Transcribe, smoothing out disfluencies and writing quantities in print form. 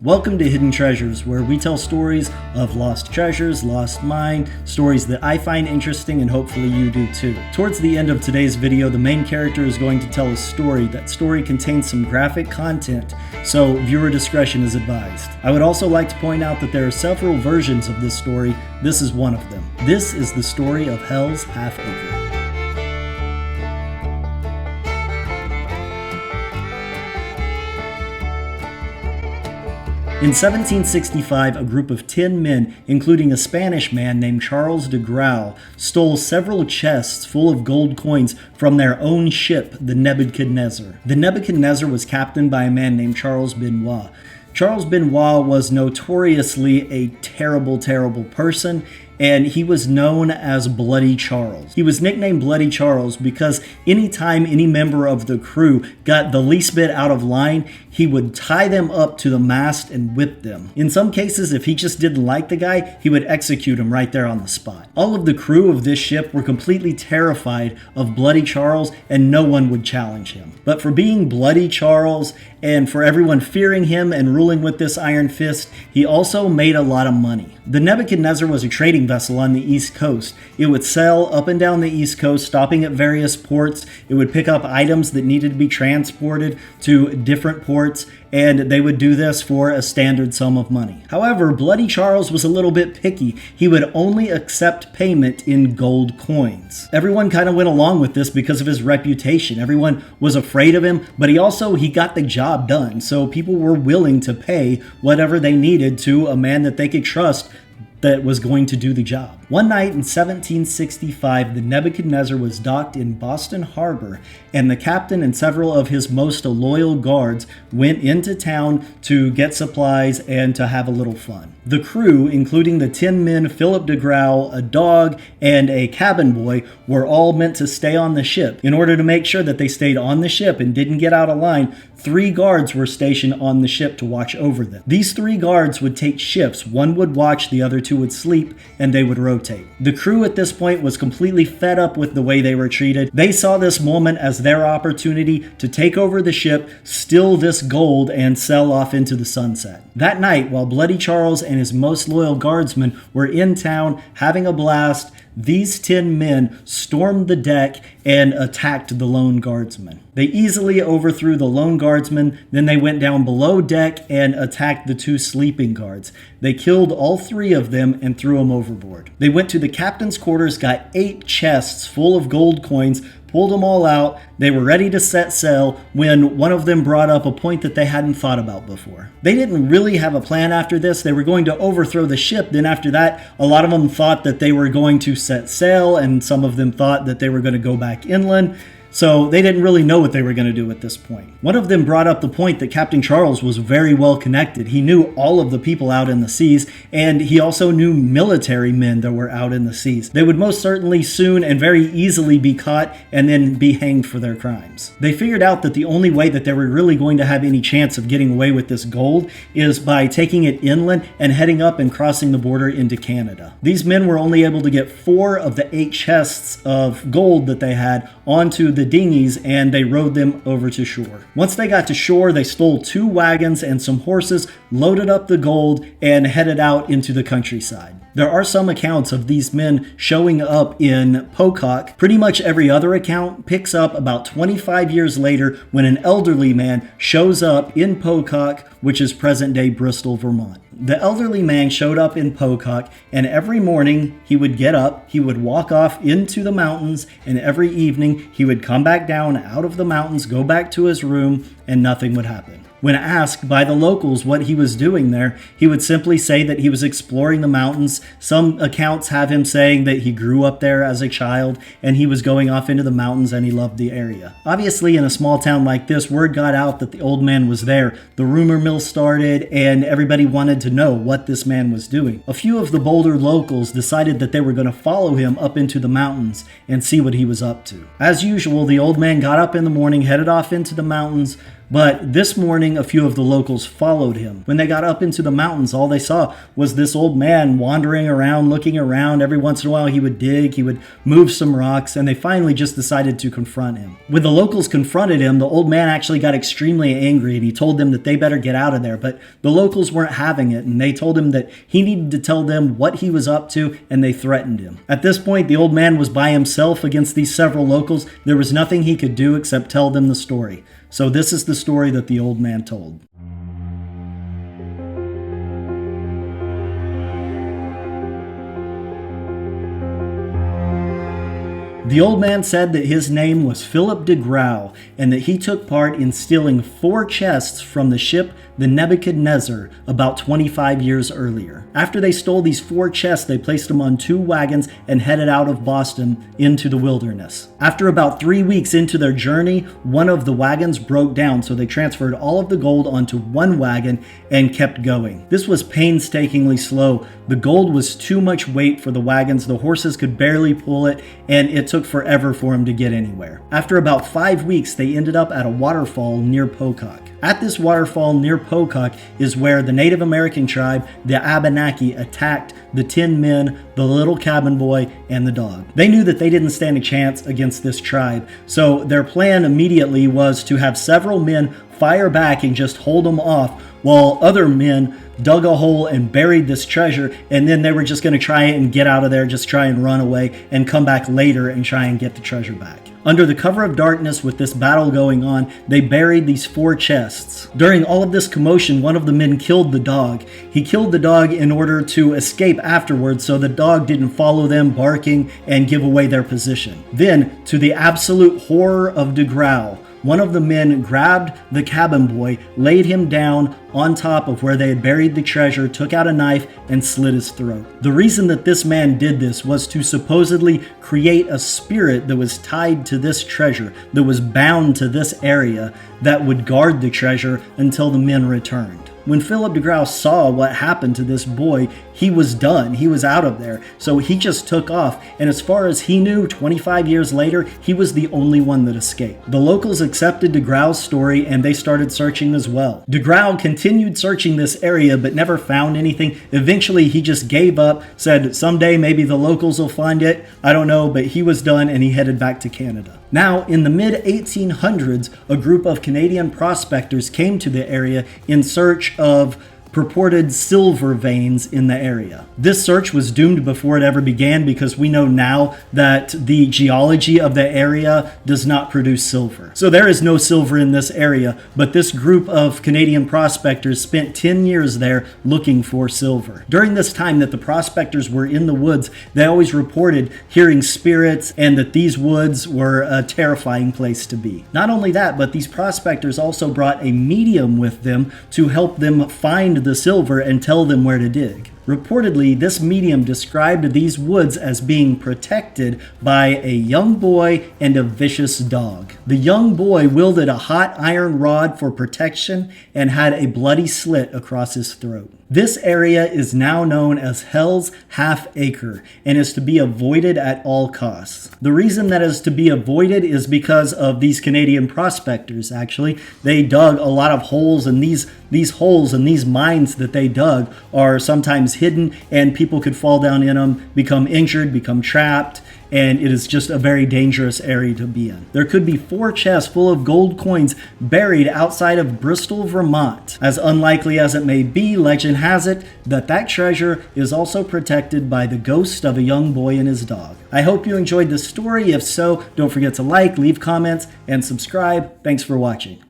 Welcome to Hidden Treasures, where we tell stories of lost treasures, lost mine, stories that I find interesting and hopefully you do too. Towards the end of today's video, the main character is going to tell a story. That story contains some graphic content, so viewer discretion is advised. I would also like to point out that there are several versions of this story. This is one of them. This is the story of Hell's Half-Acre. In 1765, a group of 10 men, including a Spanish man named Charles de Grau, stole several chests full of gold coins from their own ship, the Nebuchadnezzar. The Nebuchadnezzar was captained by a man named Charles Benoit. Charles Benoit was notoriously a terrible person, and he was known as Bloody Charles. He was nicknamed Bloody Charles because anytime any member of the crew got the least bit out of line, he would tie them up to the mast and whip them. In some cases, if he just didn't like the guy, he would execute him right there on the spot. All of the crew of this ship were completely terrified of Bloody Charles, and no one would challenge him. But for being Bloody Charles, and for everyone fearing him and ruling with this iron fist, he also made a lot of money. The Nebuchadnezzar was a trading vessel on the East Coast. It would sail up and down the East Coast, stopping at various ports. It would pick up items that needed to be transported to different ports, and they would do this for a standard sum of money. However, Bloody Charles was a little bit picky. He would only accept payment in gold coins. Everyone kind of went along with this because of his reputation. Everyone was afraid of him, but he got the job done. So people were willing to pay whatever they needed to a man that they could trust that was going to do the job. One night in 1765, the Nebuchadnezzar was docked in Boston Harbor, and the captain and several of his most loyal guards went into town to get supplies and to have a little fun. The crew, including the 10 men, Philip de Grau, a dog, and a cabin boy, were all meant to stay on the ship. In order to make sure that they stayed on the ship and didn't get out of line, 3 guards were stationed on the ship to watch over them. These 3 guards would take shifts. One would watch, the other 2 would sleep, and they would rotate. The crew at this point was completely fed up with the way they were treated. They saw this moment as their opportunity to take over the ship, steal this gold, and sail off into the sunset. That night, while Bloody Charles and his most loyal guardsmen were in town having a blast, these 10 men stormed the deck and attacked the lone guardsman. They easily overthrew the lone guardsman, then they went down below deck and attacked the 2 sleeping guards. They killed all 3 of them and threw them overboard. They went to the captain's quarters, got 8 chests full of gold coins, pulled them all out. They were ready to set sail when one of them brought up a point that they hadn't thought about before. They didn't really have a plan after this. They were going to overthrow the ship. Then after that, a lot of them thought that they were going to set sail, and some of them thought that they were going to go back inland. So they didn't really know what they were going to do at this point. One of them brought up the point that Captain Charles was very well connected. He knew all of the people out in the seas, and he also knew military men that were out in the seas. They would most certainly soon and very easily be caught and then be hanged for their crimes. They figured out that the only way that they were really going to have any chance of getting away with this gold is by taking it inland and heading up and crossing the border into Canada. These men were only able to get 4 of the 8 chests of gold that they had onto the dinghies, and they rowed them over to shore. Once they got to shore, they stole 2 wagons and some horses, loaded up the gold, and headed out into the countryside. There are some accounts of these men showing up in Pocock. Pretty much every other account picks up about 25 years later when an elderly man shows up in Pocock, which is present-day Bristol, Vermont. The elderly man showed up in Pocock, and every morning he would get up, he would walk off into the mountains, and every evening he would come back down out of the mountains, go back to his room, and nothing would happen. When asked by the locals what he was doing there, he would simply say that he was exploring the mountains. Some accounts have him saying that he grew up there as a child and he was going off into the mountains and he loved the area. Obviously, in a small town like this, word got out that the old man was there. The rumor mill started and everybody wanted to know what this man was doing. A few of the bolder locals decided that they were going to follow him up into the mountains and see what he was up to. As usual, the old man got up in the morning, headed off into the mountains, But this morning, a few of the locals followed him. When they got up into the mountains, all they saw was this old man wandering around, looking around. Every once in a while, he would dig, he would move some rocks, and they finally just decided to confront him. When the locals confronted him, the old man actually got extremely angry, and he told them that they better get out of there. But the locals weren't having it, and they told him that he needed to tell them what he was up to, and they threatened him. At this point, the old man was by himself against these several locals. There was nothing he could do except tell them the story. So this is the story that the old man told. The old man said that his name was Philip de Grau, and that he took part in stealing 4 chests from the ship the Nebuchadnezzar about 25 years earlier. After they stole these 4 chests, they placed them on 2 wagons and headed out of Boston into the wilderness. After about 3 weeks into their journey, one of the wagons broke down, so they transferred all of the gold onto 1 wagon and kept going. This was painstakingly slow. The gold was too much weight for the wagons, the horses could barely pull it, and it took forever for him to get anywhere. After about 5 weeks, they ended up at a waterfall near Pocock. At this waterfall near Pocock is where the Native American tribe, the Abenaki, attacked the 10 men, the little cabin boy, and the dog. They knew that they didn't stand a chance against this tribe, so their plan immediately was to have several men fire back and just hold them off, while other men dug a hole and buried this treasure, and then they were just going to try and get out of there, just try and run away and come back later and try and get the treasure back. Under the cover of darkness, with this battle going on, they buried these 4 chests. During all of this commotion, one of the men killed the dog. He killed the dog in order to escape afterwards, so the dog didn't follow them barking and give away their position. Then, to the absolute horror of de Grau, one of the men grabbed the cabin boy, laid him down on top of where they had buried the treasure, took out a knife, and slit his throat. The reason that this man did this was to supposedly create a spirit that was tied to this treasure, that was bound to this area, that would guard the treasure until the men returned. When Philip de Grau saw what happened to this boy, he was done. He was out of there. So he just took off. And as far as he knew, 25 years later, he was the only one that escaped. The locals accepted de Grau's story and they started searching as well. De Grau continued searching this area but never found anything. Eventually, he just gave up, said someday maybe the locals will find it. I don't know, but he was done and he headed back to Canada. Now, in the mid-1800s, a group of Canadian prospectors came to the area in search of purported silver veins in the area. This search was doomed before it ever began because we know now that the geology of the area does not produce silver. So there is no silver in this area, but this group of Canadian prospectors spent 10 years there looking for silver. During this time that the prospectors were in the woods, they always reported hearing spirits and that these woods were a terrifying place to be. Not only that, but these prospectors also brought a medium with them to help them find the silver and tell them where to dig. Reportedly, this medium described these woods as being protected by a young boy and a vicious dog. The young boy wielded a hot iron rod for protection and had a bloody slit across his throat. This area is now known as Hell's Half Acre and is to be avoided at all costs. The reason that is to be avoided is because of these Canadian prospectors, actually. They dug a lot of holes, and these holes and these mines that they dug are sometimes hidden, and people could fall down in them, become injured, become trapped, and it is just a very dangerous area to be in. There could be 4 chests full of gold coins buried outside of Bristol, Vermont. As unlikely as it may be, legend has it that that treasure is also protected by the ghost of a young boy and his dog. I hope you enjoyed this story. If so, don't forget to like, leave comments, and subscribe. Thanks for watching.